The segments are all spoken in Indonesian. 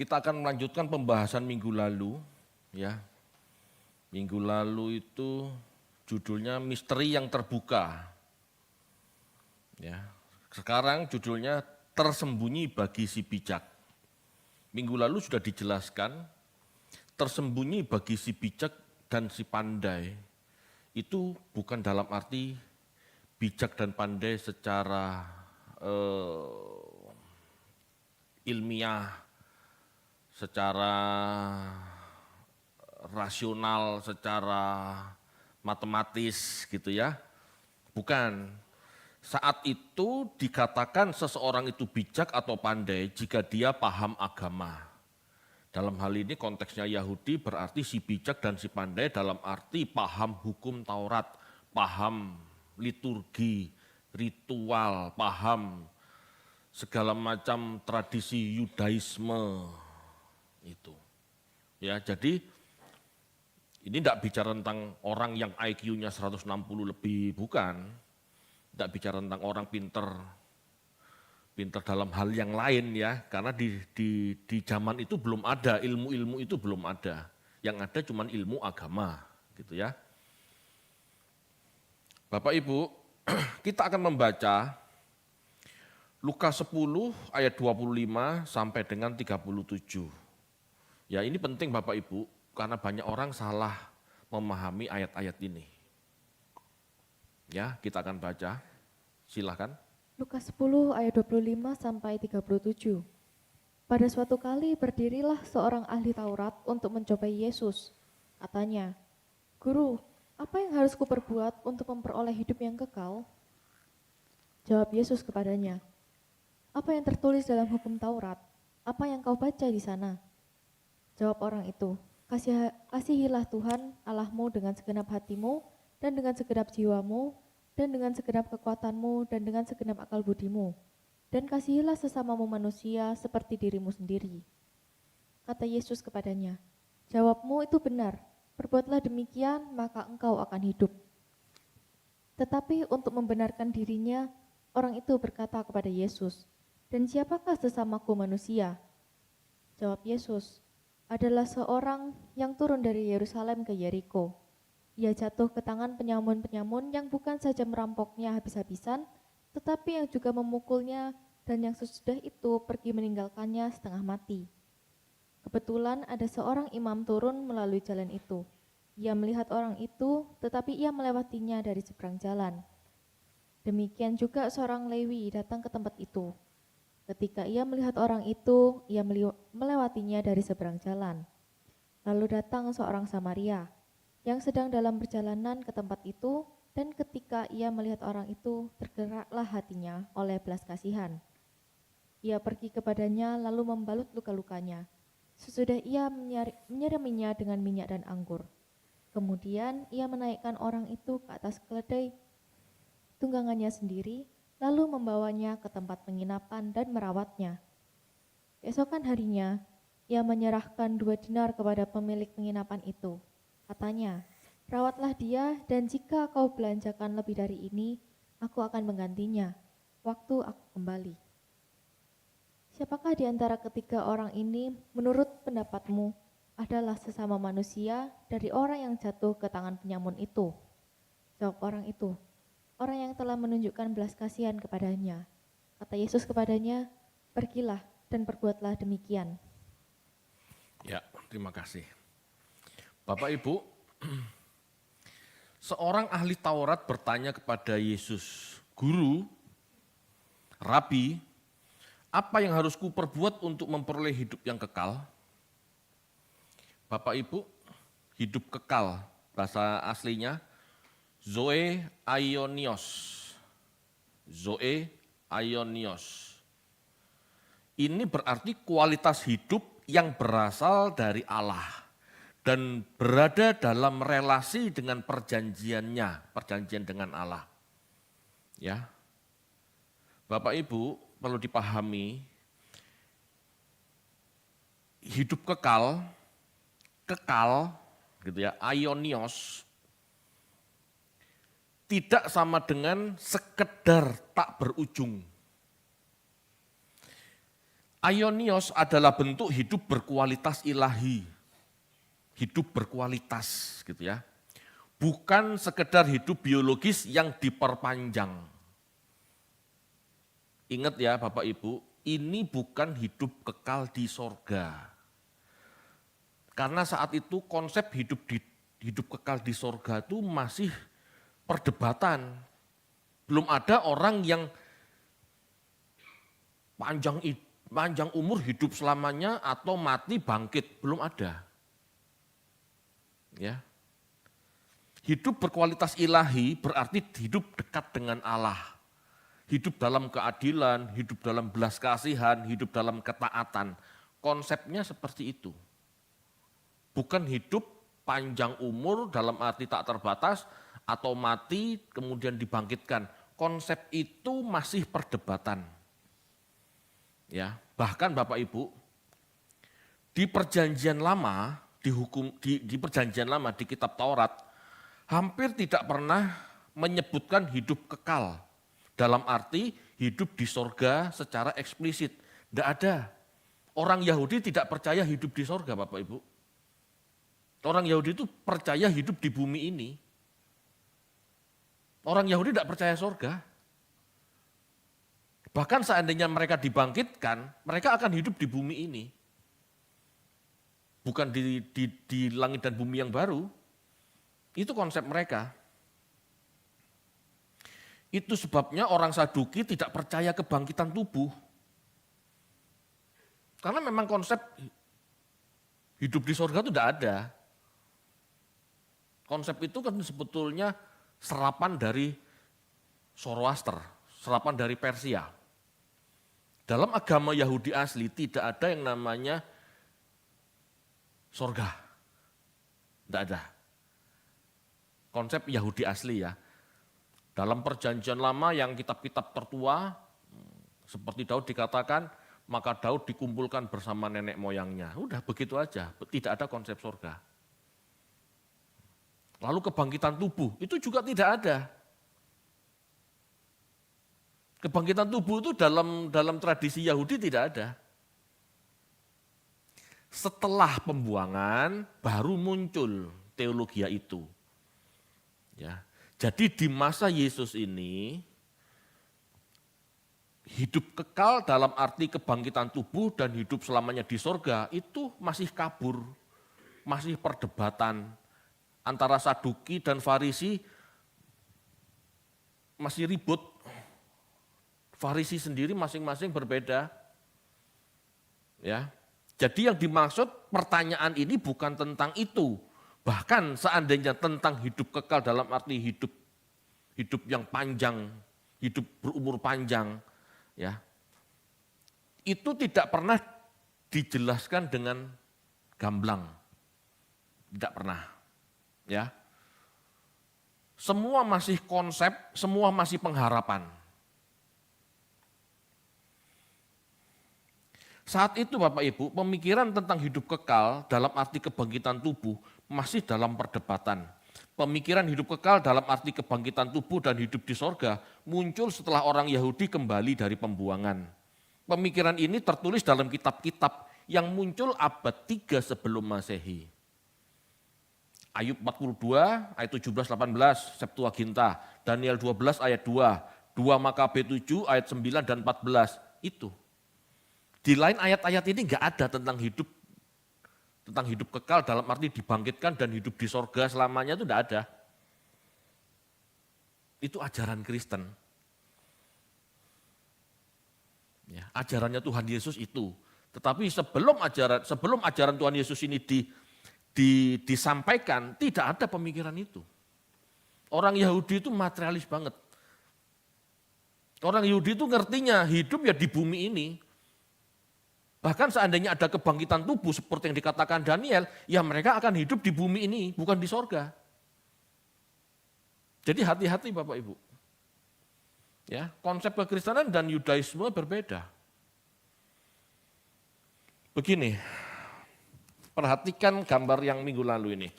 Kita akan melanjutkan pembahasan minggu lalu, ya. Minggu lalu itu judulnya Misteri yang Terbuka. Ya. Sekarang judulnya Tersembunyi bagi si bijak. Minggu lalu sudah dijelaskan, tersembunyi bagi si bijak dan si pandai itu bukan dalam arti bijak dan pandai secara ilmiah, secara rasional, secara matematis gitu ya. Bukan. Saat itu dikatakan seseorang itu bijak atau pandai jika dia paham agama. Dalam hal ini konteksnya Yahudi berarti si bijak dan si pandai dalam arti paham hukum Taurat, paham liturgi, ritual, paham segala macam tradisi Yudaisme itu. Ya, jadi ini tidak bicara tentang orang yang IQ-nya 160 lebih, bukan. Tidak bicara tentang orang pinter dalam hal yang lain ya, karena di zaman itu belum ada, ilmu-ilmu itu belum ada. Yang ada cuma ilmu agama gitu ya. Bapak Ibu, kita akan membaca Lukas 10 ayat 25 sampai dengan 37. Ya ini penting Bapak Ibu, karena banyak orang salah memahami ayat-ayat ini. Ya, kita akan baca. Silakan. Lukas 10 ayat 25 sampai 37. Pada suatu kali berdirilah seorang ahli Taurat untuk mencobai Yesus. Katanya, "Guru, apa yang harus kuperbuat untuk memperoleh hidup yang kekal?" Jawab Yesus kepadanya, "Apa yang tertulis dalam hukum Taurat? Apa yang kau baca di sana?" Jawab orang itu, "Kasihilah Tuhan Allahmu dengan segenap hatimu dan dengan segenap jiwamu dan dengan segenap kekuatanmu dan dengan segenap akal budimu. Dan kasihilah sesamamu manusia seperti dirimu sendiri." Kata Yesus kepadanya, "Jawabmu itu benar, perbuatlah demikian maka engkau akan hidup." Tetapi untuk membenarkan dirinya, orang itu berkata kepada Yesus, "Dan siapakah sesamaku manusia?" Jawab Yesus, "Adalah seorang yang turun dari Yerusalem ke Yeriko. Ia jatuh ke tangan penyamun-penyamun yang bukan saja merampoknya habis-habisan, tetapi yang juga memukulnya dan yang sesudah itu pergi meninggalkannya setengah mati. Kebetulan ada seorang imam turun melalui jalan itu. Ia melihat orang itu, tetapi ia melewatinya dari seberang jalan. Demikian juga seorang Lewi datang ke tempat itu. Ketika ia melihat orang itu, ia melewatinya dari seberang jalan. Lalu datang seorang Samaria yang sedang dalam perjalanan ke tempat itu, dan ketika ia melihat orang itu, tergeraklah hatinya oleh belas kasihan. Ia pergi kepadanya lalu membalut luka-lukanya. Sesudah ia menyiraminya dengan minyak dan anggur. Kemudian ia menaikkan orang itu ke atas keledai tunggangannya sendiri, lalu membawanya ke tempat penginapan dan merawatnya. Keesokan harinya, ia menyerahkan 2 dinar kepada pemilik penginapan itu. Katanya, "Rawatlah dia, dan jika kau belanjakan lebih dari ini, aku akan menggantinya waktu aku kembali." Siapakah di antara ketiga orang ini menurut pendapatmu adalah sesama manusia dari orang yang jatuh ke tangan penyamun itu? Jawab orang itu, "Orang yang telah menunjukkan belas kasihan kepadanya." Kata Yesus kepadanya, "Pergilah dan perbuatlah demikian." Ya, terima kasih. Bapak Ibu, seorang ahli Taurat bertanya kepada Yesus, "Guru, Rabi, apa yang harus kuperbuat untuk memperoleh hidup yang kekal?" Bapak Ibu, hidup kekal, bahasa aslinya Zoe Aionios. Zoe Aionios. Ini berarti kualitas hidup yang berasal dari Allah dan berada dalam relasi dengan perjanjiannya, perjanjian dengan Allah. Ya. Bapak Ibu, perlu dipahami, hidup kekal gitu ya, aionios, tidak sama dengan sekedar tak berujung. Aionios adalah bentuk hidup berkualitas ilahi. Hidup berkualitas gitu ya. Bukan sekedar hidup biologis yang diperpanjang. Ingat ya Bapak Ibu, ini bukan hidup kekal di sorga. Karena saat itu konsep hidup kekal di sorga itu masih perdebatan. Belum ada orang yang panjang umur hidup selamanya atau mati bangkit, belum ada. Ya. Hidup berkualitas ilahi berarti hidup dekat dengan Allah. Hidup dalam keadilan, hidup dalam belas kasihan, hidup dalam ketaatan. Konsepnya seperti itu. Bukan hidup panjang umur dalam arti tak terbatas atau mati kemudian dibangkitkan. Konsep itu masih perdebatan. Ya, bahkan Bapak Ibu, di perjanjian lama, di perjanjian lama di kitab Taurat, hampir tidak pernah menyebutkan hidup kekal. Dalam arti hidup di sorga secara eksplisit. Tidak ada. Orang Yahudi tidak percaya hidup di sorga Bapak Ibu. Orang Yahudi itu percaya hidup di bumi ini. Orang Yahudi tidak percaya sorga. Bahkan seandainya mereka dibangkitkan, mereka akan hidup di bumi ini. Bukan di langit dan bumi yang baru. Itu konsep mereka. Itu sebabnya orang Saduki tidak percaya kebangkitan tubuh. Karena memang konsep hidup di sorga itu tidak ada. Konsep itu kan sebetulnya serapan dari Zoroaster, serapan dari Persia. Dalam agama Yahudi asli tidak ada yang namanya sorga. Tidak ada. Konsep Yahudi asli ya. Dalam perjanjian lama yang kitab-kitab tertua, seperti Daud dikatakan, maka Daud dikumpulkan bersama nenek moyangnya. Udah begitu aja, tidak ada konsep sorga. Lalu kebangkitan tubuh, itu juga tidak ada. Kebangkitan tubuh itu dalam tradisi Yahudi tidak ada. Setelah pembuangan baru muncul teologia itu. Ya. Jadi di masa Yesus ini hidup kekal dalam arti kebangkitan tubuh dan hidup selamanya di sorga itu masih kabur, masih perdebatan antara Saduki dan Farisi masih ribut. Farisi sendiri masing-masing berbeda. Ya. Jadi yang dimaksud pertanyaan ini bukan tentang itu. Bahkan seandainya tentang hidup kekal dalam arti hidup yang panjang, hidup berumur panjang, ya. Itu tidak pernah dijelaskan dengan gamblang. Tidak pernah. Ya. Semua masih konsep, semua masih pengharapan. Saat itu Bapak Ibu, pemikiran tentang hidup kekal dalam arti kebangkitan tubuh masih dalam perdebatan. Pemikiran hidup kekal dalam arti kebangkitan tubuh dan hidup di sorga muncul setelah orang Yahudi kembali dari pembuangan. Pemikiran ini tertulis dalam kitab-kitab yang muncul abad 3 sebelum Masehi. Ayub 42 ayat 17-18 Septuaginta, Daniel 12 ayat 2, 2 Makabe 7 ayat 9 dan 14 itu. Di lain ayat-ayat ini enggak ada tentang hidup kekal dalam arti dibangkitkan dan hidup di sorga selamanya itu enggak ada. Itu ajaran Kristen. Ya, ajarannya Tuhan Yesus itu. Tetapi sebelum ajaran Tuhan Yesus ini disampaikan, tidak ada pemikiran itu. Orang Yahudi itu materialis banget. Orang Yahudi itu ngertinya hidup ya di bumi ini. Bahkan seandainya ada kebangkitan tubuh seperti yang dikatakan Daniel, ya mereka akan hidup di bumi ini, bukan di sorga. Jadi hati-hati Bapak Ibu. Ya, konsep kekristenan dan Yudaisme berbeda. Begini, perhatikan gambar yang minggu lalu ini.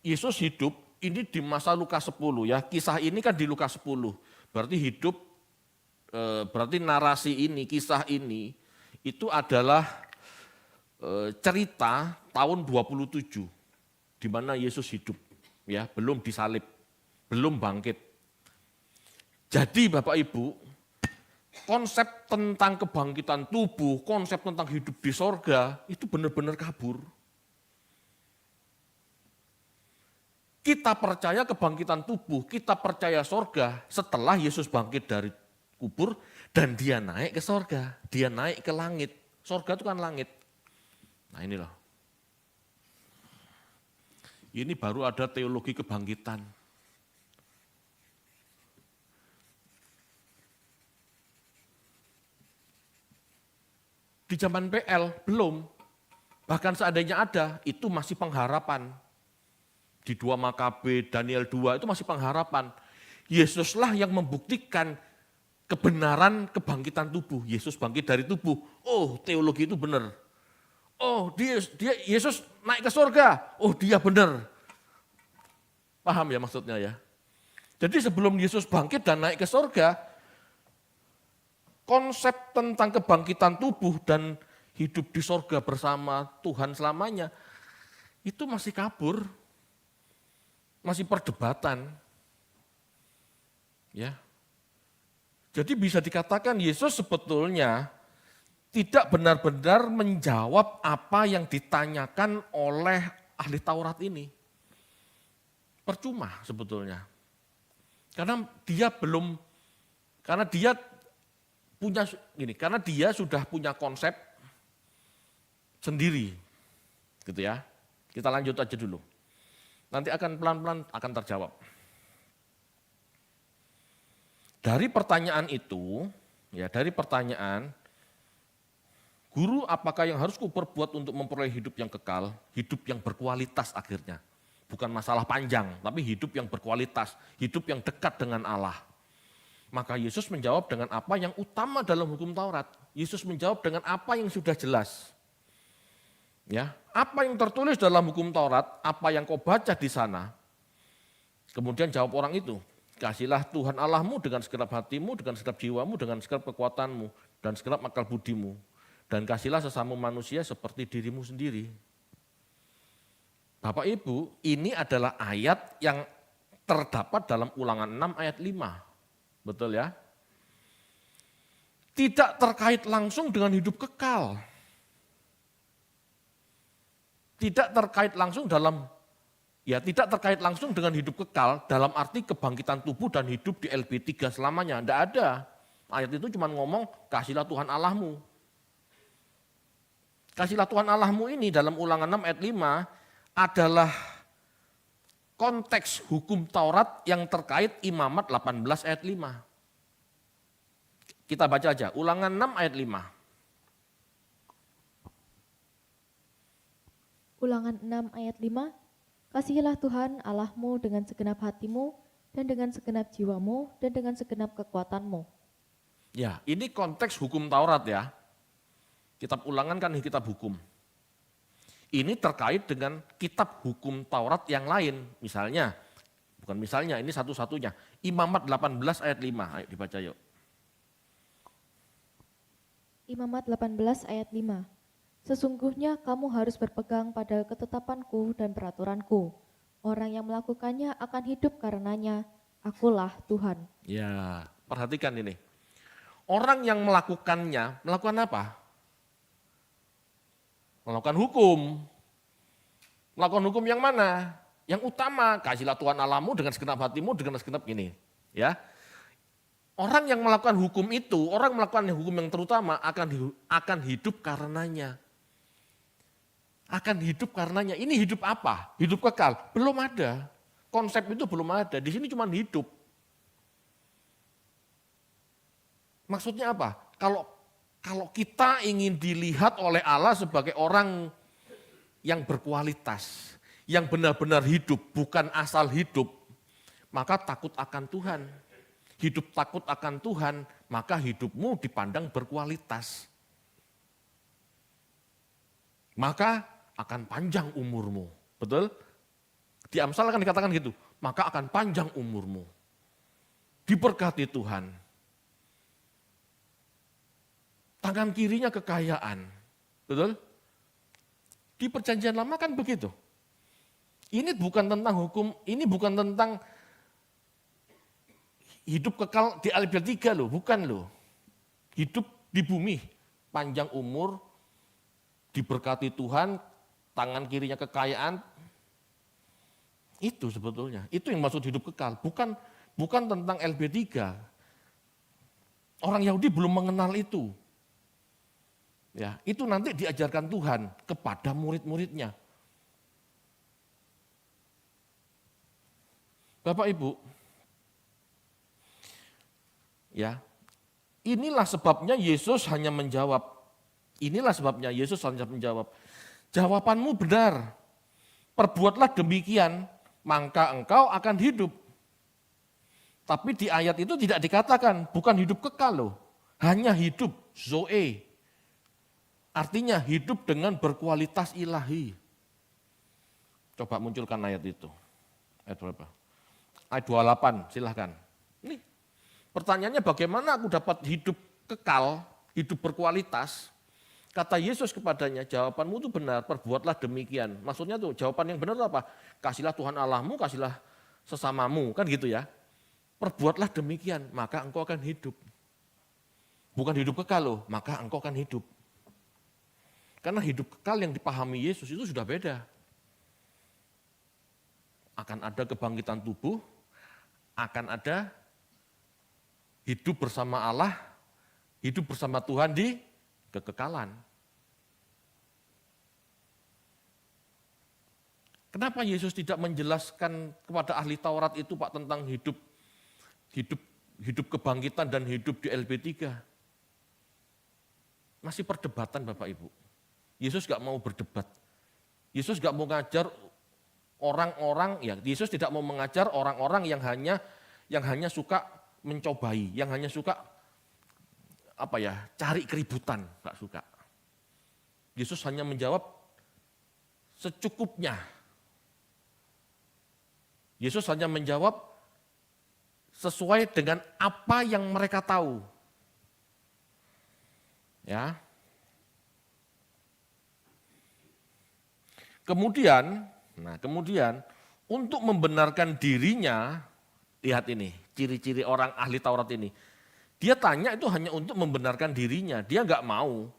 Yesus hidup ini di masa Lukas 10 ya, kisah ini kan di Lukas 10, berarti hidup berarti narasi ini, kisah ini itu adalah cerita tahun 27 di mana Yesus hidup, ya, belum disalib, belum bangkit. Jadi Bapak Ibu, konsep tentang kebangkitan tubuh, konsep tentang hidup di sorga itu benar-benar kabur. Kita percaya kebangkitan tubuh, kita percaya sorga setelah Yesus bangkit dari kubur dan dia naik ke sorga, dia naik ke langit. Sorga itu kan langit. Nah inilah. Ini baru ada teologi kebangkitan. Di zaman PL belum, bahkan seandainya ada, itu masih pengharapan. Di 2 Makabe, Daniel 2 itu masih pengharapan. Yesuslah yang membuktikan kebenaran kebangkitan tubuh. Yesus bangkit dari tubuh. Oh, teologi itu benar. Oh, dia Yesus naik ke surga. Oh, dia benar. Paham ya maksudnya ya? Jadi sebelum Yesus bangkit dan naik ke surga, konsep tentang kebangkitan tubuh dan hidup di surga bersama Tuhan selamanya itu masih kabur. Masih perdebatan. Ya. Jadi bisa dikatakan Yesus sebetulnya tidak benar-benar menjawab apa yang ditanyakan oleh ahli Taurat ini. Percuma sebetulnya. Karena dia sudah punya konsep sendiri. Gitu ya. Kita lanjut aja dulu. Nanti akan pelan-pelan akan terjawab. Dari pertanyaan itu, ya dari pertanyaan, guru apakah yang harus kuperbuat untuk memperoleh hidup yang kekal, hidup yang berkualitas akhirnya. Bukan masalah panjang, tapi hidup yang berkualitas, hidup yang dekat dengan Allah. Maka Yesus menjawab dengan apa yang utama dalam hukum Taurat. Yesus menjawab dengan apa yang sudah jelas. Ya, apa yang tertulis dalam hukum Taurat, apa yang kau baca di sana. Kemudian jawab orang itu, kasihlah Tuhan Allahmu dengan segenap hatimu, dengan segenap jiwamu, dengan segenap kekuatanmu, dan segenap akal budimu. Dan kasihlah sesama manusia seperti dirimu sendiri. Bapak Ibu, ini adalah ayat yang terdapat dalam Ulangan 6 ayat 5. Betul ya? Tidak terkait langsung dengan hidup kekal. Tidak terkait langsung dengan hidup kekal dalam arti kebangkitan tubuh dan hidup di LB3 selamanya. Tidak ada. Ayat itu cuma ngomong kasihlah Tuhan Allahmu. Kasihlah Tuhan Allahmu ini dalam Ulangan 6 ayat 5 adalah konteks hukum Taurat yang terkait Imamat 18 ayat 5. Kita baca aja, Ulangan 6 ayat 5. Ulangan 6 ayat 5, kasihilah Tuhan Allahmu dengan segenap hatimu dan dengan segenap jiwamu dan dengan segenap kekuatanmu. Ya, ini konteks hukum Taurat ya. Kitab Ulangan kan kitab hukum. Ini terkait dengan kitab hukum Taurat yang lain. Misalnya, bukan misalnya, ini satu-satunya. Imamat 18 ayat 5, ayo dibaca yuk. Imamat 18 ayat 5. Sesungguhnya kamu harus berpegang pada ketetapanku dan peraturanku. Orang yang melakukannya akan hidup karenanya. Akulah Tuhan. Ya, perhatikan ini. Orang yang melakukannya, melakukan apa? Melakukan hukum. Melakukan hukum yang mana? Yang utama, kasihlah Tuhan Allahmu dengan segenap hatimu, dengan segenap ini. Ya, orang yang melakukan hukum itu, orang melakukan hukum yang terutama akan hidup karenanya. Akan hidup karenanya. Ini hidup apa? Hidup kekal? Belum ada. Konsep itu belum ada. Di sini cuma hidup. Maksudnya apa? Kalau kita ingin dilihat oleh Allah sebagai orang yang berkualitas, yang benar-benar hidup, bukan asal hidup, maka takut akan Tuhan. Hidup takut akan Tuhan, maka hidupmu dipandang berkualitas. Maka akan panjang umurmu. Betul? Di Amsal kan dikatakan gitu, maka akan panjang umurmu. Diberkati Tuhan. tangan kirinya kekayaan. Betul? Di perjanjian lama kan begitu. Ini bukan tentang hukum, ini bukan tentang hidup kekal di Alkitab 3 loh, bukan loh. Hidup di bumi, panjang umur, diberkati Tuhan, tangan kirinya kekayaan. Itu sebetulnya, itu yang maksud hidup kekal, bukan tentang LB3. Orang Yahudi belum mengenal itu. Ya, itu nanti diajarkan Tuhan kepada murid-muridnya. Bapak Ibu, ya, inilah sebabnya Yesus hanya menjawab. Inilah sebabnya Yesus hanya menjawab. Jawabanmu benar. Perbuatlah demikian, maka engkau akan hidup. Tapi di ayat itu tidak dikatakan, bukan hidup kekal loh. Hanya hidup, zoe. Artinya hidup dengan berkualitas ilahi. Coba munculkan ayat itu. Ayat berapa? Ayat 28, silahkan. Ini pertanyaannya bagaimana aku dapat hidup kekal, hidup berkualitas. Kata Yesus kepadanya, jawabanmu itu benar, perbuatlah demikian. Maksudnya tuh jawaban yang benar apa? Kasihlah Tuhan Allahmu, kasihlah sesamamu, kan gitu ya. Perbuatlah demikian, maka engkau akan hidup. Bukan hidup kekal loh, maka engkau akan hidup. Karena hidup kekal yang dipahami Yesus itu sudah beda. Akan ada kebangkitan tubuh, akan ada hidup bersama Allah, hidup bersama Tuhan di kekekalan. Kenapa Yesus tidak menjelaskan kepada ahli Taurat itu Pak tentang hidup kebangkitan dan hidup di LB3? Masih perdebatan Bapak Ibu. Yesus gak mau berdebat. Yesus gak mau mengajar orang-orang, ya Yesus tidak mau mengajar orang-orang yang hanya suka mencobai, yang hanya suka cari keributan, gak suka. Yesus hanya menjawab secukupnya. Yesus hanya menjawab sesuai dengan apa yang mereka tahu. Ya. Kemudian untuk membenarkan dirinya, lihat ini, ciri-ciri orang ahli Taurat ini. Dia tanya itu hanya untuk membenarkan dirinya, dia nggak mau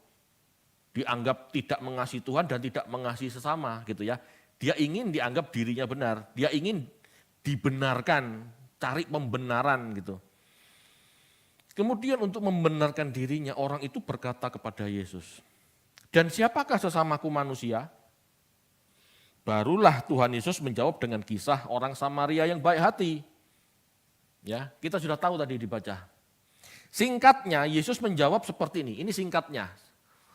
dianggap tidak mengasihi Tuhan dan tidak mengasihi sesama gitu ya. Dia ingin dianggap dirinya benar, dia ingin dibenarkan, cari pembenaran gitu. Kemudian untuk membenarkan dirinya, orang itu berkata kepada Yesus, dan siapakah sesamaku manusia? Barulah Tuhan Yesus menjawab dengan kisah orang Samaria yang baik hati. Ya, kita sudah tahu tadi dibaca. Singkatnya Yesus menjawab seperti ini singkatnya.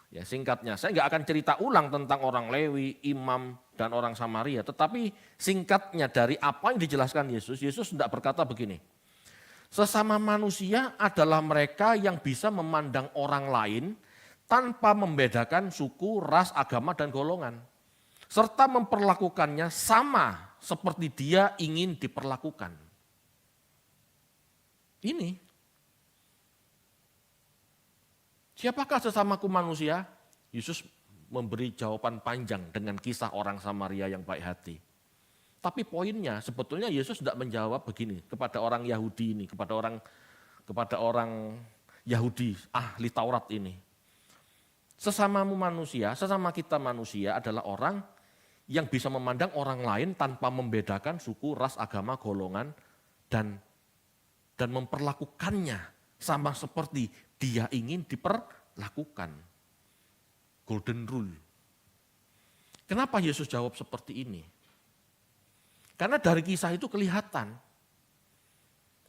Ya, singkatnya. Saya nggak akan cerita ulang tentang orang Lewi, imam, dan orang Samaria. Tetapi singkatnya dari apa yang dijelaskan Yesus tidak berkata begini. Sesama manusia adalah mereka yang bisa memandang orang lain tanpa membedakan suku, ras, agama, dan golongan. Serta memperlakukannya sama seperti dia ingin diperlakukan. Ini. Siapakah sesamaku manusia? Yesus memberi jawaban panjang dengan kisah orang Samaria yang baik hati. Tapi poinnya sebetulnya Yesus tidak menjawab begini kepada orang Yahudi ini, kepada orang Yahudi ahli Taurat ini. Sesamamu manusia, sesama kita manusia adalah orang yang bisa memandang orang lain tanpa membedakan suku, ras, agama, golongan, dan memperlakukannya sama seperti dia ingin diperlakukan. Golden rule. Kenapa Yesus jawab seperti ini? Karena dari kisah itu kelihatan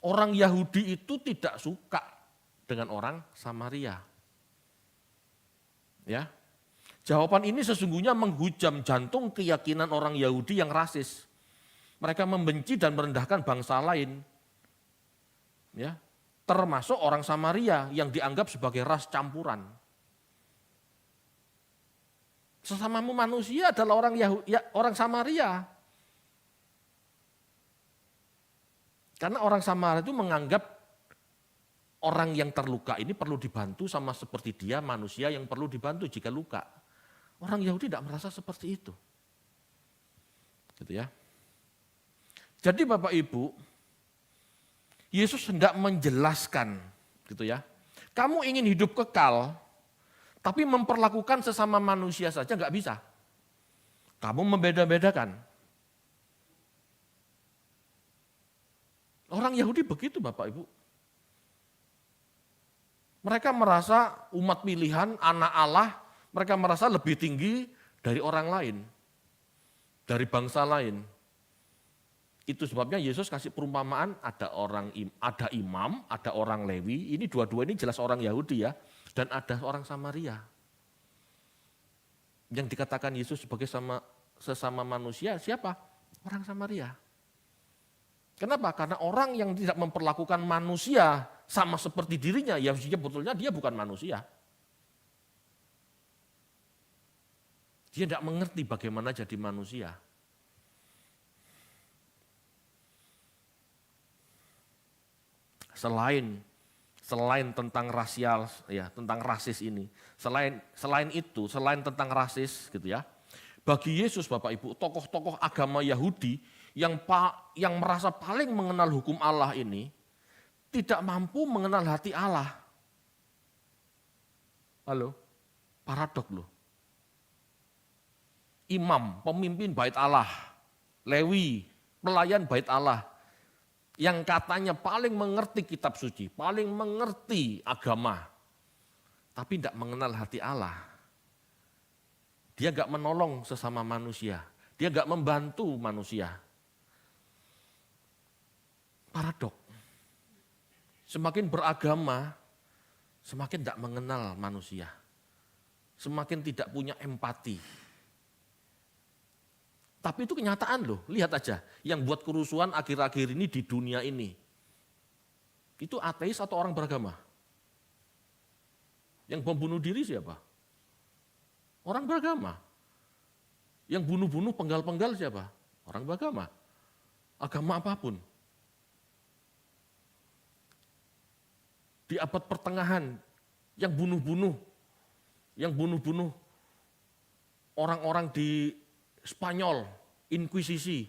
orang Yahudi itu tidak suka dengan orang Samaria. Ya. Jawaban ini sesungguhnya menghujam jantung keyakinan orang Yahudi yang rasis. Mereka membenci dan merendahkan bangsa lain. Ya, termasuk orang Samaria yang dianggap sebagai ras campuran. Sesamamu manusia adalah orang Samaria. Karena orang Samaria itu menganggap orang yang terluka ini perlu dibantu sama seperti dia manusia yang perlu dibantu jika luka. Orang Yahudi tidak merasa seperti itu. Gitu ya. Jadi Bapak Ibu, Yesus hendak menjelaskan gitu ya. Kamu ingin hidup kekal, tapi memperlakukan sesama manusia saja nggak bisa. Kamu membeda-bedakan. Orang Yahudi begitu Bapak Ibu. Mereka merasa umat pilihan, anak Allah, mereka merasa lebih tinggi dari orang lain, dari bangsa lain. Itu sebabnya Yesus kasih perumpamaan, ada imam, ada orang Lewi, ini dua-dua ini jelas orang Yahudi ya, dan ada orang Samaria. Yang dikatakan Yesus sebagai sesama manusia, siapa? Orang Samaria. Kenapa? Karena orang yang tidak memperlakukan manusia sama seperti dirinya, ya sebetulnya dia bukan manusia. Dia tidak mengerti bagaimana jadi manusia. Selain tentang rasial, ya tentang rasis ini, selain itu, selain tentang rasis, gitu ya. Bagi Yesus, Bapak Ibu, tokoh-tokoh agama Yahudi yang merasa paling mengenal hukum Allah ini tidak mampu mengenal hati Allah. Halo, paradok loh. Imam, pemimpin bait Allah, Lewi, pelayan bait Allah, yang katanya paling mengerti kitab suci, paling mengerti agama, tapi tidak mengenal hati Allah. Dia gak menolong sesama manusia, dia gak membantu manusia. Paradok. Semakin beragama, semakin tidak mengenal manusia. Semakin tidak punya empati. Tapi itu kenyataan loh, lihat aja. Yang buat kerusuhan akhir-akhir ini di dunia ini. Itu ateis atau orang beragama? Yang bom bunuh diri siapa? Orang beragama. Yang bunuh-bunuh penggal-penggal siapa? Orang beragama. Agama apapun. Di abad pertengahan, yang bunuh-bunuh orang-orang di Spanyol, Inkuisisi,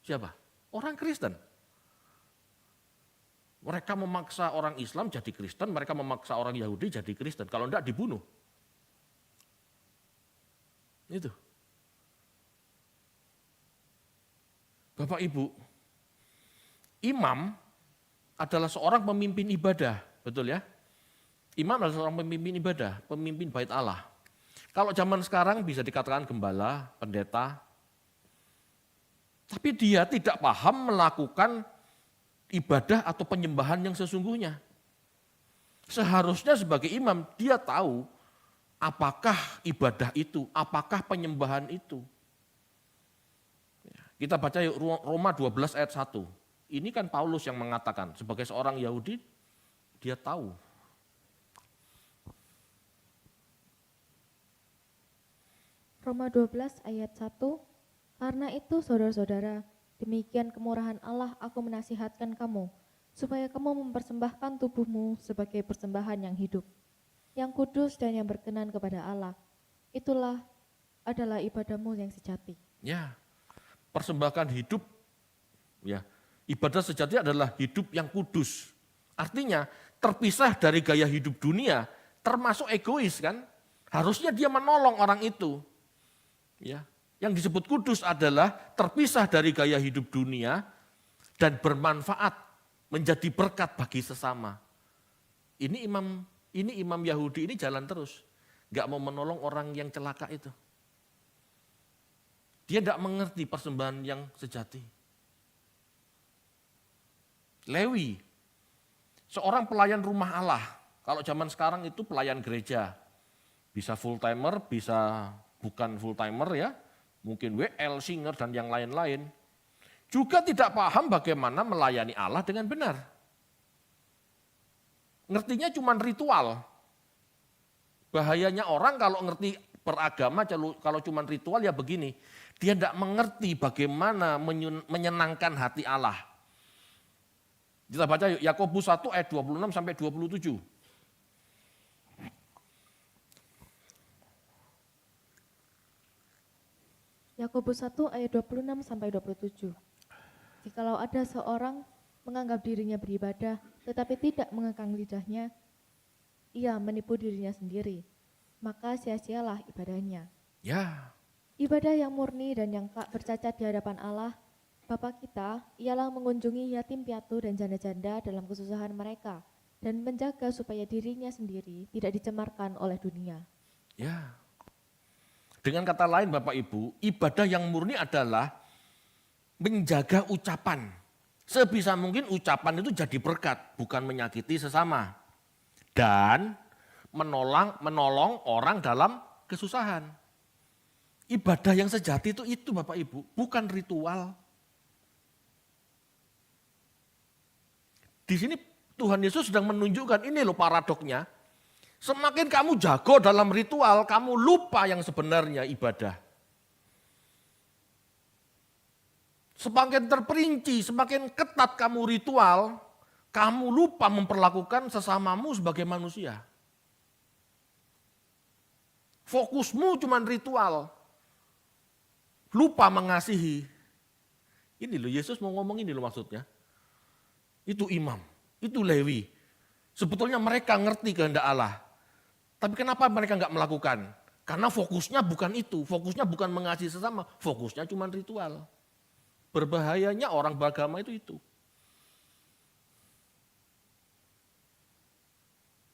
siapa? Orang Kristen. Mereka memaksa orang Islam jadi Kristen, mereka memaksa orang Yahudi jadi Kristen. Kalau enggak dibunuh. Itu. Bapak Ibu, imam adalah seorang pemimpin ibadah, betul ya? Imam adalah seorang pemimpin ibadah, pemimpin bait Allah. Kalau zaman sekarang bisa dikatakan gembala, pendeta, tapi dia tidak paham melakukan ibadah atau penyembahan yang sesungguhnya. Seharusnya sebagai imam dia tahu apakah ibadah itu, apakah penyembahan itu. Kita baca yuk Roma 12 ayat 1. Ini kan Paulus yang mengatakan, sebagai seorang Yahudi dia tahu. Roma 12 ayat 1, karena itu saudara-saudara, demikian kemurahan Allah aku menasihatkan kamu, supaya kamu mempersembahkan tubuhmu sebagai persembahan yang hidup, yang kudus dan yang berkenan kepada Allah. Itulah adalah ibadahmu yang sejati. Ya, persembahkan hidup, ya ibadah sejati adalah hidup yang kudus. Artinya terpisah dari gaya hidup dunia, termasuk egois kan. Harusnya dia menolong orang itu. Ya, yang disebut kudus adalah terpisah dari gaya hidup dunia dan bermanfaat, menjadi berkat bagi sesama. Ini imam Yahudi ini jalan terus, nggak mau menolong orang yang celaka itu. Dia tidak mengerti persembahan yang sejati. Lewi, seorang pelayan rumah Allah. Kalau zaman sekarang itu pelayan gereja, bisa full timer, bisa bukan full timer ya, mungkin WL, singer dan yang lain-lain. Juga tidak paham bagaimana melayani Allah dengan benar. Ngertinya cuma ritual. Bahayanya orang kalau ngerti beragama, kalau cuma ritual ya begini. Dia tidak mengerti bagaimana menyenangkan hati Allah. Kita baca yuk, Yakobus 1 ayat 26 sampai 27. Yakobus 1 ayat 26 sampai 27. Jikalau ada seorang menganggap dirinya beribadah tetapi tidak mengekang lidahnya, ia menipu dirinya sendiri, maka sia-sialah ibadahnya. Ya, Ibadah yang murni dan yang tak bercacat di hadapan Allah, Bapa kita, ialah mengunjungi yatim piatu dan janda-janda dalam kesusahan mereka, dan menjaga supaya dirinya sendiri tidak dicemarkan oleh dunia. ya. Dengan kata lain Bapak Ibu, ibadah yang murni adalah menjaga ucapan. Sebisa mungkin ucapan itu jadi berkat, bukan menyakiti sesama. Dan menolong orang dalam kesusahan. Ibadah yang sejati itu Bapak Ibu, bukan ritual. Di sini Tuhan Yesus sedang menunjukkan, ini loh paradoknya. Semakin kamu jago dalam ritual, kamu lupa yang sebenarnya ibadah. Semakin terperinci, semakin ketat kamu ritual, kamu lupa memperlakukan sesamamu sebagai manusia. Fokusmu cuma ritual, lupa mengasihi. Ini loh Yesus mau ngomong ini loh maksudnya. Itu imam, itu Lewi. Sebetulnya mereka ngerti kehendak Allah. Tapi kenapa mereka nggak melakukan? Karena fokusnya bukan itu, fokusnya bukan mengasihi sesama, fokusnya cuma ritual. Berbahayanya orang beragama itu.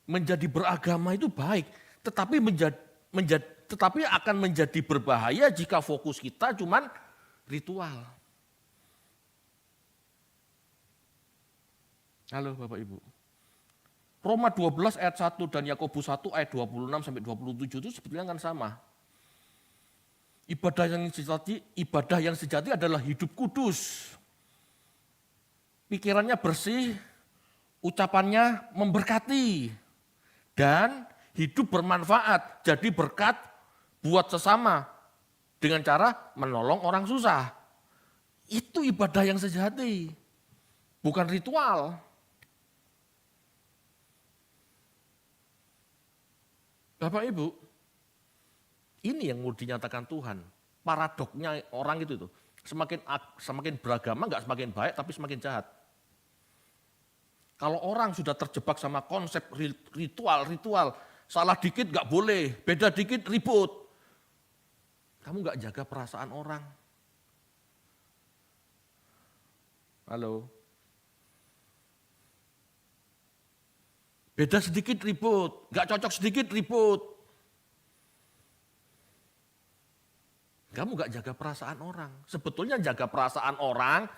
Menjadi beragama itu baik, tetapi akan menjadi berbahaya jika fokus kita cuma ritual. Halo Bapak Ibu. Roma 12 ayat 1 dan Yakobus 1 ayat 26 sampai 27 itu sebetulnya kan sama. Ibadah yang sejati adalah hidup kudus. Pikirannya bersih, ucapannya memberkati, dan hidup bermanfaat, jadi berkat buat sesama dengan cara menolong orang susah. Itu ibadah yang sejati, bukan ritual. Bapak Ibu, ini yang mau dinyatakan Tuhan. Paradoknya orang itu tuh, semakin beragama nggak semakin baik, tapi semakin jahat. Kalau orang sudah terjebak sama konsep ritual, salah dikit nggak boleh, beda dikit ribut. Kamu nggak jaga perasaan orang. Halo. Beda sedikit ribut, nggak cocok sedikit ribut. Kamu nggak jaga perasaan orang. Sebetulnya jaga perasaan orang,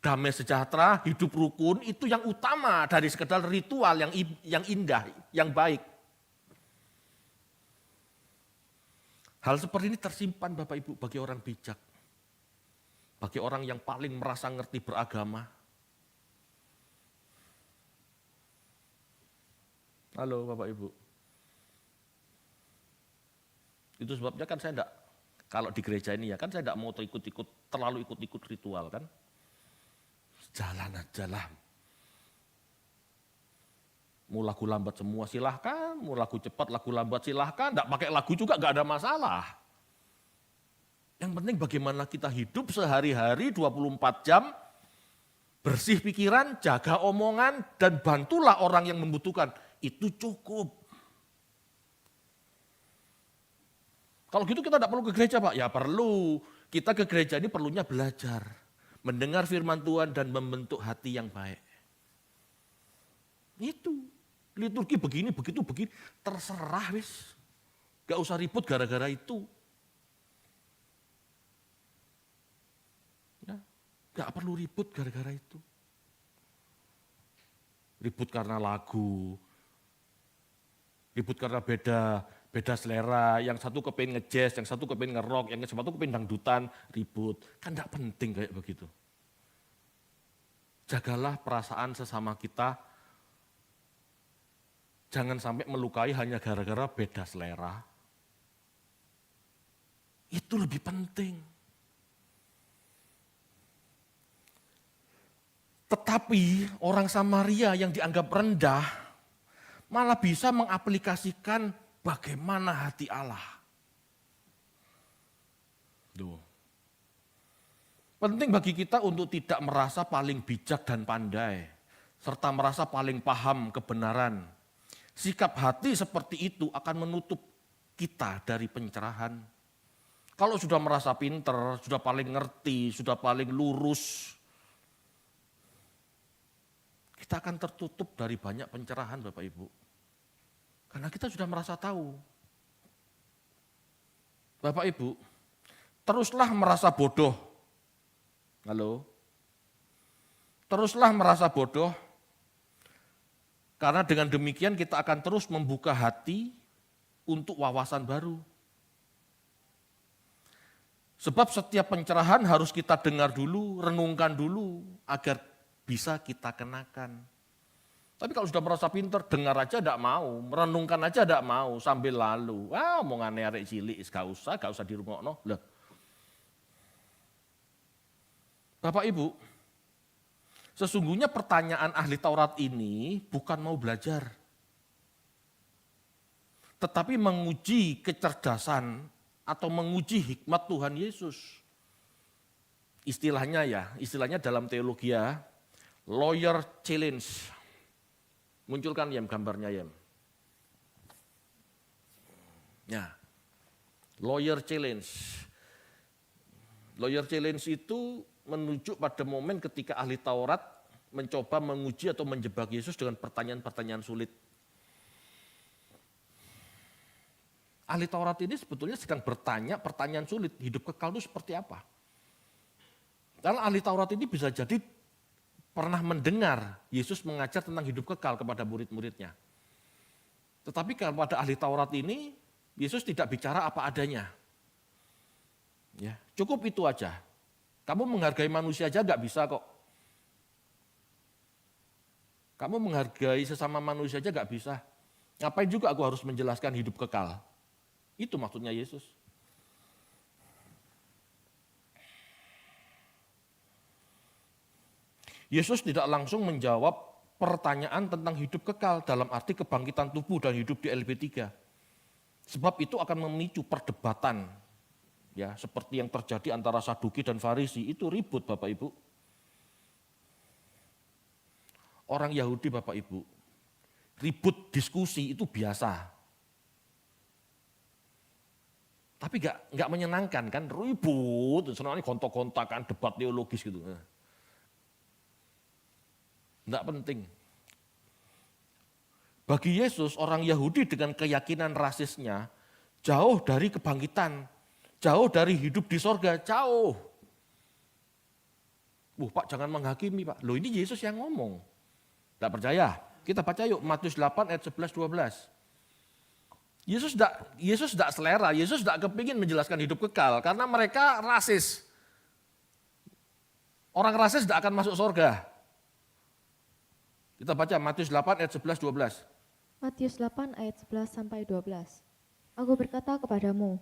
damai sejahtera, hidup rukun, itu yang utama dari sekedar ritual yang indah, yang baik. Hal seperti ini tersimpan Bapak Ibu bagi orang bijak. Bagi orang yang paling merasa ngerti beragama. Halo Bapak Ibu. Itu sebabnya kan saya enggak, kalau di gereja ini ya kan saya enggak mau terlalu ikut ritual kan. Jalan aja lah. Mau lagu lambat semua silahkan, mau lagu cepat, lagu lambat silahkan, enggak pakai lagu juga enggak ada masalah. Yang penting bagaimana kita hidup sehari-hari 24 jam, bersih pikiran, jaga omongan, dan bantulah orang yang membutuhkan. Itu cukup. Kalau gitu kita tidak perlu ke gereja Pak. Ya perlu. Kita ke gereja ini perlunya belajar. Mendengar firman Tuhan dan membentuk hati yang baik. Itu. Liturgi begini, begitu, begini. Terserah wis. Gak usah ribut gara-gara itu. Ya, gak perlu ribut gara-gara itu. Ribut karena lagu. Ribut karena beda selera, yang satu kepingin ngejazz, yang satu kepingin ngerok, yang satu kepingin dangdutan, ribut. Kan tidak penting kayak begitu. Jagalah perasaan sesama kita, jangan sampai melukai hanya gara-gara beda selera. Itu lebih penting. Tetapi orang Samaria yang dianggap rendah malah bisa mengaplikasikan bagaimana hati Allah. Tuh. Penting bagi kita untuk tidak merasa paling bijak dan pandai, serta merasa paling paham kebenaran. Sikap hati seperti itu akan menutup kita dari pencerahan. Kalau sudah merasa pinter, sudah paling ngerti, sudah paling lurus, kita akan tertutup dari banyak pencerahan Bapak Ibu. Karena kita sudah merasa tahu. Bapak Ibu, teruslah merasa bodoh. Halo? Teruslah merasa bodoh, karena dengan demikian kita akan terus membuka hati untuk wawasan baru. Sebab setiap pencerahan harus kita dengar dulu, renungkan dulu, agar bisa kita kenakan. Tapi kalau sudah merasa pinter, dengar aja tidak mau, merenungkan aja tidak mau, sambil lalu. Omongannya arek cilik, gak usah dirungokno. Loh. Bapak Ibu, sesungguhnya pertanyaan ahli Taurat ini bukan mau belajar, tetapi menguji kecerdasan atau menguji hikmat Tuhan Yesus. Istilahnya dalam teologi ya, lawyer challenge. Munculkan Yem gambarnya Yem. Ya, lawyer challenge. Lawyer challenge itu menunjuk pada momen ketika ahli Taurat mencoba menguji atau menjebak Yesus dengan pertanyaan-pertanyaan sulit. Ahli Taurat ini sebetulnya sedang bertanya pertanyaan sulit, hidup kekal itu seperti apa? Karena ahli Taurat ini bisa jadi pernah mendengar Yesus mengajar tentang hidup kekal kepada murid-muridnya. Tetapi kepada ahli Taurat ini, Yesus tidak bicara apa adanya. Ya, cukup itu aja. Kamu menghargai manusia aja nggak bisa kok. Kamu menghargai sesama manusia aja nggak bisa. Ngapain juga aku harus menjelaskan hidup kekal? Itu maksudnya Yesus. Yesus tidak langsung menjawab pertanyaan tentang hidup kekal dalam arti kebangkitan tubuh dan hidup di LB3. Sebab itu akan memicu perdebatan. Ya, seperti yang terjadi antara Saduki dan Farisi, itu ribut Bapak Ibu. Orang Yahudi Bapak Ibu, ribut diskusi itu biasa. Tapi nggak menyenangkan kan, ribut, senangnya gontok-gontakan, debat teologis gitu. Nggak penting. Bagi Yesus, orang Yahudi dengan keyakinan rasisnya, jauh dari kebangkitan, jauh dari hidup di sorga, jauh. Pak jangan menghakimi Pak, loh ini Yesus yang ngomong. Nggak percaya? Kita baca yuk, Matius 8 ayat 11-12. Yesus tidak selera, Yesus tidak kepingin menjelaskan hidup kekal karena mereka rasis. Orang rasis tidak akan masuk surga. Kita baca Matius 8 ayat 11-12. Matius 8 ayat 11-12. Aku berkata kepadamu,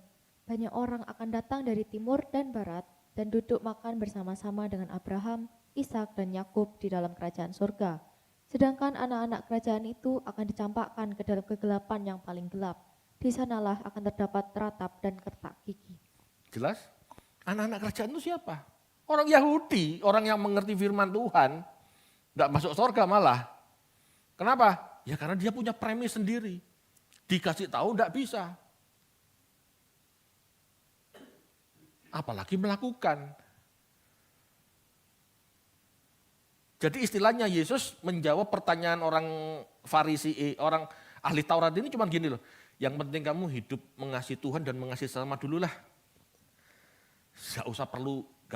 banyak orang akan datang dari timur dan barat dan duduk makan bersama-sama dengan Abraham, Ishak dan Yakub di dalam kerajaan surga. Sedangkan anak-anak kerajaan itu akan dicampakkan ke dalam kegelapan yang paling gelap. Di sanalah akan terdapat teratap dan kertak gigi. Jelas? Anak-anak kerajaan itu siapa? Orang Yahudi, orang yang mengerti firman Tuhan, tidak masuk surga malah. Kenapa? Ya karena dia punya premis sendiri. Dikasih tahu tidak bisa. Apalagi melakukan. Jadi istilahnya Yesus menjawab pertanyaan orang Farisi, orang ahli Taurat ini cuma gini loh. Yang penting kamu hidup mengasihi Tuhan dan mengasihi sesama dulu lah. Gak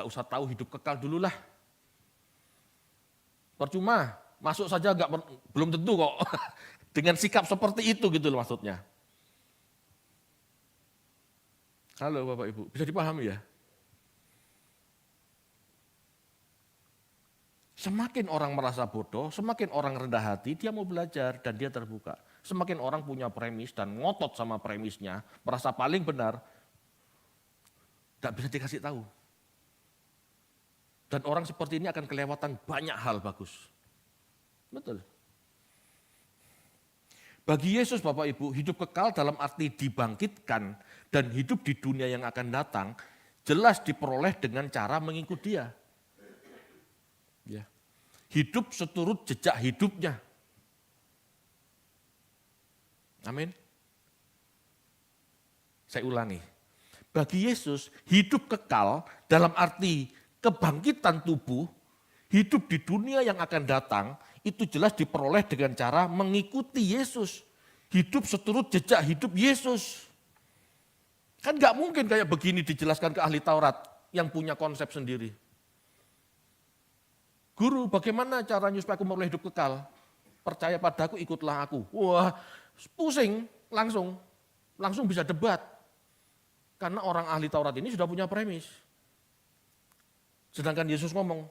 usah tahu hidup kekal dulu lah. Percuma, masuk saja belum tentu kok. Dengan sikap seperti itu gitu loh maksudnya. Halo Bapak Ibu, bisa dipahami ya? Semakin orang merasa bodoh, semakin orang rendah hati, dia mau belajar dan dia terbuka. Semakin orang punya premis dan ngotot sama premisnya, merasa paling benar, tidak bisa dikasih tahu. Dan orang seperti ini akan kelewatan banyak hal bagus. Betul. Bagi Yesus Bapak Ibu, hidup kekal dalam arti dibangkitkan dan hidup di dunia yang akan datang, jelas diperoleh dengan cara mengikut Dia. Ya. Hidup seturut jejak hidupnya. Amin. Saya ulangi. Bagi Yesus, hidup kekal dalam arti kebangkitan tubuh, hidup di dunia yang akan datang, itu jelas diperoleh dengan cara mengikuti Yesus. Hidup seturut jejak hidup Yesus. Kan gak mungkin kayak begini dijelaskan ke ahli Taurat yang punya konsep sendiri. Guru, bagaimana caranya supaya aku memperoleh hidup kekal? Percaya padaku, ikutlah aku. Wah, pusing langsung bisa debat. Karena orang ahli Taurat ini sudah punya premis. Sedangkan Yesus ngomong,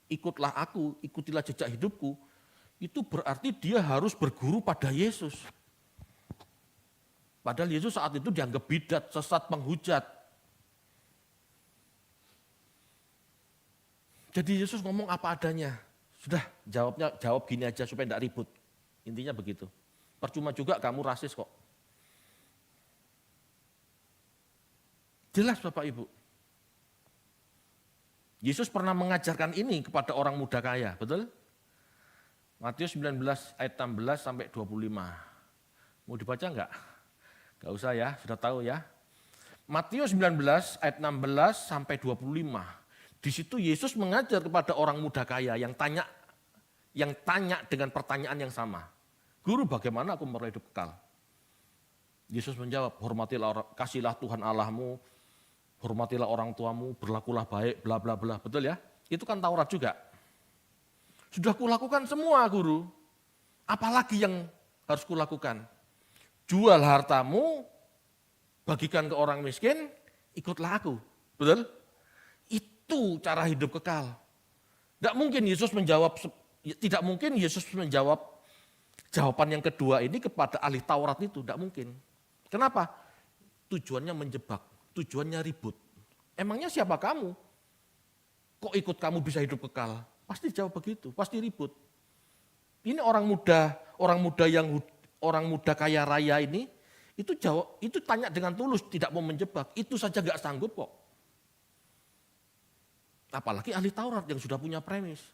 ikutlah aku, ikutilah jejak hidupku. Itu berarti dia harus berguru pada Yesus. Padahal Yesus saat itu dianggap bidat, sesat, penghujat. Jadi Yesus ngomong apa adanya. Sudah, jawab gini aja supaya tidak ribut. Intinya begitu. Percuma juga kamu rasis kok. Jelas Bapak Ibu. Yesus pernah mengajarkan ini kepada orang muda kaya, betul? Matius 19 ayat 16 sampai 25. Mau dibaca enggak? Enggak usah ya, sudah tahu ya. Matius 19 ayat 16 sampai 25. Di situ Yesus mengajar kepada orang muda kaya yang tanya dengan pertanyaan yang sama. Guru, bagaimana aku memperoleh hidup kekal? Yesus menjawab, kasihlah Tuhan Allahmu, hormatilah orang tuamu, berlakulah baik, bla bla bla. Betul ya? Itu kan Taurat juga. Sudah kulakukan semua guru. Apalagi yang harus kulakukan? Jual hartamu, bagikan ke orang miskin, ikutlah aku. Betul? Itu cara hidup kekal. Tidak mungkin Yesus menjawab jawaban yang kedua ini kepada ahli Taurat itu. Tidak mungkin. Kenapa? Tujuannya menjebak. Tujuannya ribut. Emangnya siapa kamu? Kok ikut kamu bisa hidup kekal? Pasti jawab begitu, pasti ribut. Ini orang muda kaya raya ini, itu tanya dengan tulus, tidak mau menjebak. Itu saja gak sanggup kok. Apalagi ahli Taurat yang sudah punya premis.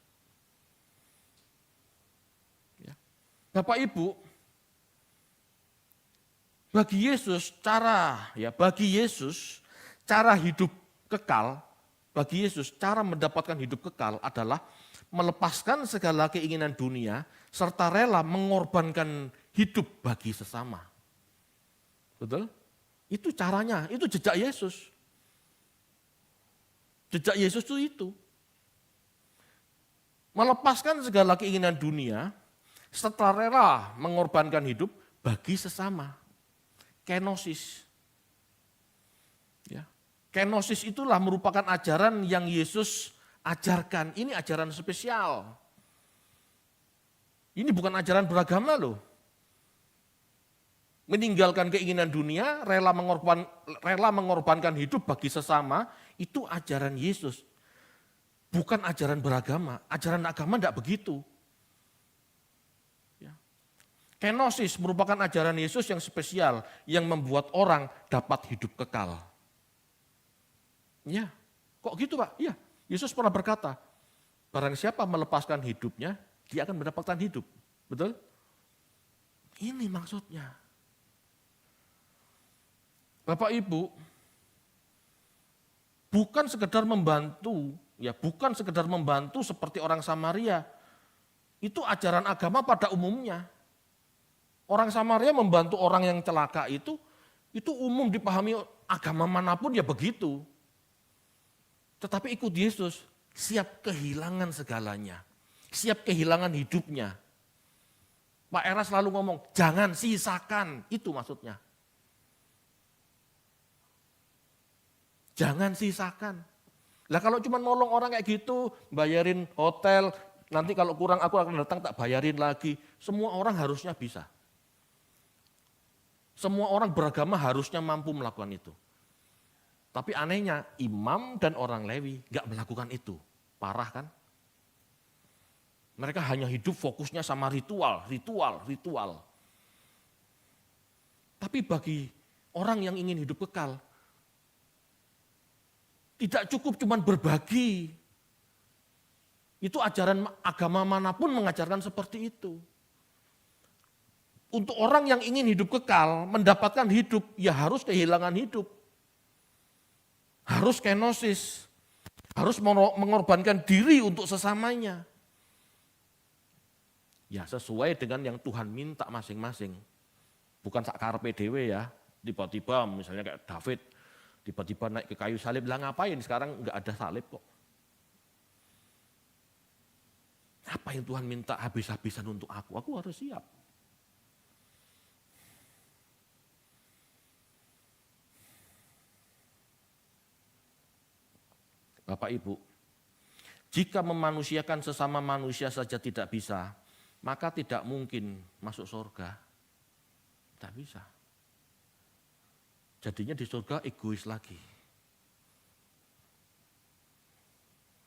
Ya. Bapak Ibu, bagi Yesus cara hidup kekal, bagi Yesus cara mendapatkan hidup kekal adalah melepaskan segala keinginan dunia serta rela mengorbankan hidup bagi sesama. Betul? Itu caranya, itu jejak Yesus. Jejak Yesus itu. Melepaskan segala keinginan dunia serta rela mengorbankan hidup bagi sesama. Kenosis. Ya. Kenosis itulah merupakan ajaran yang Yesus ajarkan. Ini ajaran spesial. Ini bukan ajaran beragama loh. Meninggalkan keinginan dunia, rela mengorbankan hidup bagi sesama, itu ajaran Yesus. Bukan ajaran beragama. Ajaran agama tidak begitu. Kenosis merupakan ajaran Yesus yang spesial, yang membuat orang dapat hidup kekal. Ya, kok gitu Pak? Iya, Yesus pernah berkata, barang siapa melepaskan hidupnya, dia akan mendapatkan hidup. Betul? Ini maksudnya. Bapak Ibu, bukan sekedar membantu seperti orang Samaria. Itu ajaran agama pada umumnya. Orang Samaria membantu orang yang celaka itu umum dipahami agama manapun ya begitu. Tetapi ikut Yesus, siap kehilangan segalanya. Siap kehilangan hidupnya. Pak Era selalu ngomong, jangan sisakan, itu maksudnya. Jangan sisakan. Lah kalau cuma nolong orang kayak gitu, bayarin hotel, nanti kalau kurang aku akan datang tak bayarin lagi. Semua orang harusnya bisa. Semua orang beragama harusnya mampu melakukan itu. Tapi anehnya imam dan orang Lewi gak melakukan itu. Parah kan? Mereka hanya hidup fokusnya sama ritual. Tapi bagi orang yang ingin hidup kekal, tidak cukup cuma berbagi. Itu ajaran agama manapun mengajarkan seperti itu. Untuk orang yang ingin hidup kekal, mendapatkan hidup, ya harus kehilangan hidup. Harus kenosis, harus mengorbankan diri untuk sesamanya. Ya sesuai dengan yang Tuhan minta masing-masing. Bukan sakar PDW ya, tiba-tiba misalnya kayak David, tiba-tiba naik ke kayu salib, lah ngapain sekarang enggak ada salib kok. Apa yang Tuhan minta habis-habisan untuk aku harus siap. Bapak Ibu, jika memanusiakan sesama manusia saja tidak bisa, maka tidak mungkin masuk surga. Tidak bisa. Jadinya di surga egois lagi.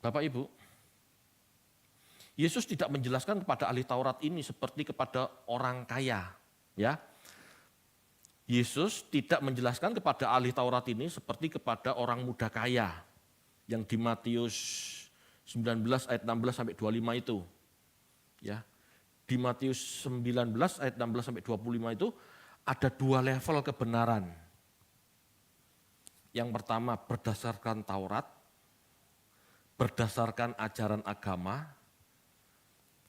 Bapak Ibu, Yesus tidak menjelaskan kepada ahli Taurat ini seperti kepada orang kaya. Ya, Yesus tidak menjelaskan kepada ahli Taurat ini seperti kepada orang muda kaya. Yang di Matius 19 ayat 16 sampai 25 itu. Ya. Di Matius 19 ayat 16 sampai 25 itu ada dua level kebenaran. Yang pertama berdasarkan Taurat, berdasarkan ajaran agama.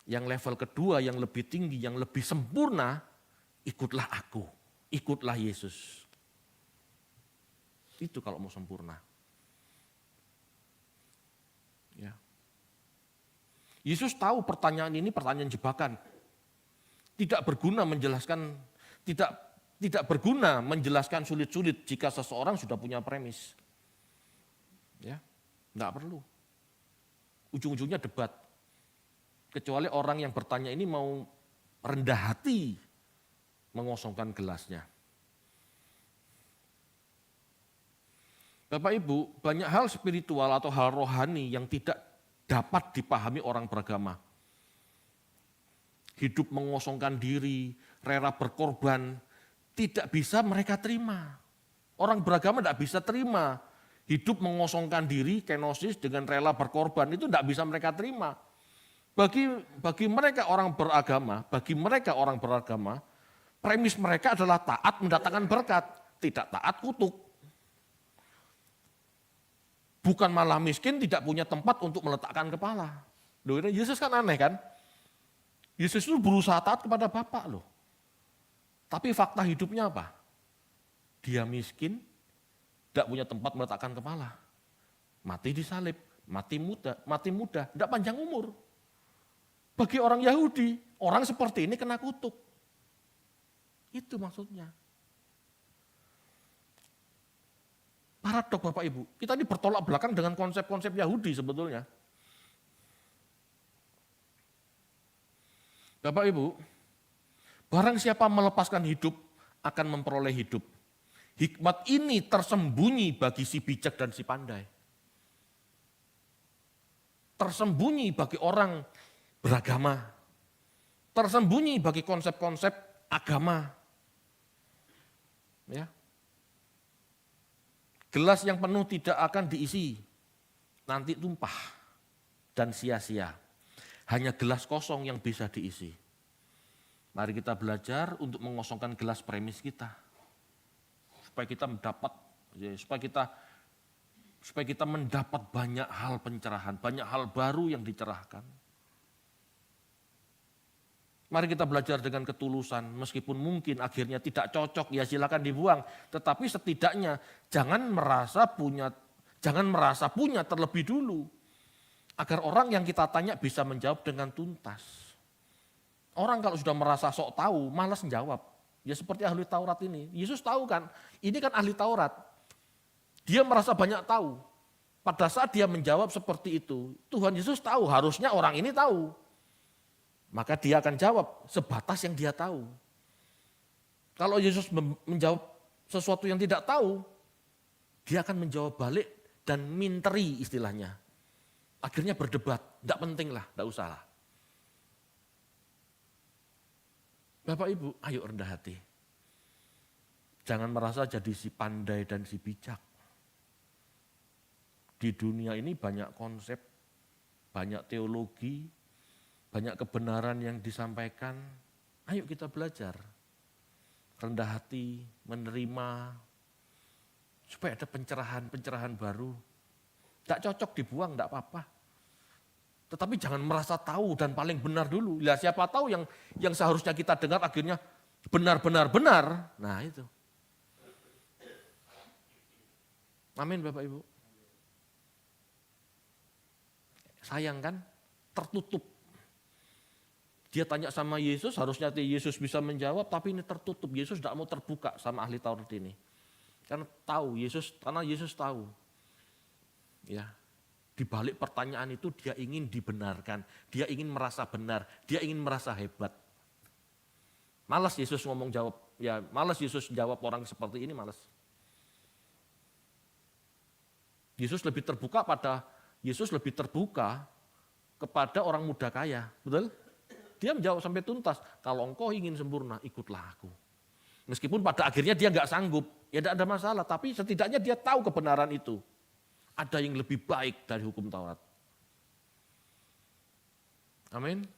Yang level kedua yang lebih tinggi, yang lebih sempurna, ikutlah aku, ikutlah Yesus. Itu kalau mau sempurna. Ya. Yesus tahu pertanyaan ini pertanyaan jebakan. Tidak berguna menjelaskan sulit-sulit jika seseorang sudah punya premis. Ya, enggak perlu. Ujung-ujungnya debat. Kecuali orang yang bertanya ini mau rendah hati mengosongkan gelasnya. Bapak Ibu, banyak hal spiritual atau hal rohani yang tidak dapat dipahami orang beragama. Hidup mengosongkan diri, rela berkorban, tidak bisa mereka terima. Orang beragama tidak bisa terima. Hidup mengosongkan diri, kenosis dengan rela berkorban, itu tidak bisa mereka terima. Bagi mereka orang beragama, premis mereka adalah taat mendatangkan berkat, tidak taat kutuk. Bukan malah miskin tidak punya tempat untuk meletakkan kepala. Loh, Yesus kan aneh kan? Yesus itu berusaha taat kepada Bapa loh. Tapi fakta hidupnya apa? Dia miskin, tidak punya tempat meletakkan kepala. Mati disalib, mati muda, tidak panjang umur. Bagi orang Yahudi, orang seperti ini kena kutuk. Itu maksudnya. Paradok Bapak Ibu, kita ini bertolak belakang dengan konsep-konsep Yahudi sebetulnya. Bapak Ibu, barang siapa melepaskan hidup akan memperoleh hidup. Hikmat ini tersembunyi bagi si bijak dan si pandai. Tersembunyi bagi orang beragama. Tersembunyi bagi konsep-konsep agama. Ya. Gelas yang penuh tidak akan diisi, nanti tumpah dan sia-sia. Hanya gelas kosong yang bisa diisi. Mari kita belajar untuk mengosongkan gelas premis kita. Supaya kita mendapat banyak hal pencerahan, banyak hal baru yang dicerahkan. Mari kita belajar dengan ketulusan, meskipun mungkin akhirnya tidak cocok, ya silakan dibuang. Tetapi setidaknya jangan merasa punya terlebih dulu. Agar orang yang kita tanya bisa menjawab dengan tuntas. Orang kalau sudah merasa sok tahu, malas menjawab. Ya seperti ahli Taurat ini. Yesus tahu kan, ini kan ahli Taurat. Dia merasa banyak tahu. Pada saat dia menjawab seperti itu, Tuhan Yesus tahu, harusnya orang ini tahu. Maka dia akan jawab sebatas yang dia tahu. Kalau Yesus menjawab sesuatu yang tidak tahu, dia akan menjawab balik dan minteri istilahnya. Akhirnya berdebat, tidak penting lah, tidak usah lah. Bapak Ibu, ayo rendah hati. Jangan merasa jadi si pandai dan si bijak. Di dunia ini banyak konsep, banyak teologi, banyak kebenaran yang disampaikan. Ayo kita belajar. Rendah hati, menerima, supaya ada pencerahan-pencerahan baru. Tidak cocok dibuang, tidak apa-apa. Tetapi jangan merasa tahu dan paling benar dulu. Lah siapa tahu yang seharusnya kita dengar akhirnya benar. Nah itu. Amin Bapak Ibu. Sayang kan, tertutup. Dia tanya sama Yesus, harusnya Yesus bisa menjawab, tapi ini tertutup. Yesus tidak mau terbuka sama ahli Taurat ini. Karena Yesus tahu. Ya, di balik pertanyaan itu dia ingin dibenarkan, dia ingin merasa benar, dia ingin merasa hebat. Malas Yesus malas Yesus jawab orang seperti ini, malas. Yesus lebih terbuka kepada orang muda kaya, betul? Dia menjawab sampai tuntas, kalau engkau ingin sempurna, ikutlah aku. Meskipun pada akhirnya dia nggak sanggup, ya tidak ada masalah, tapi setidaknya dia tahu kebenaran itu. Ada yang lebih baik dari hukum Taurat. Amin.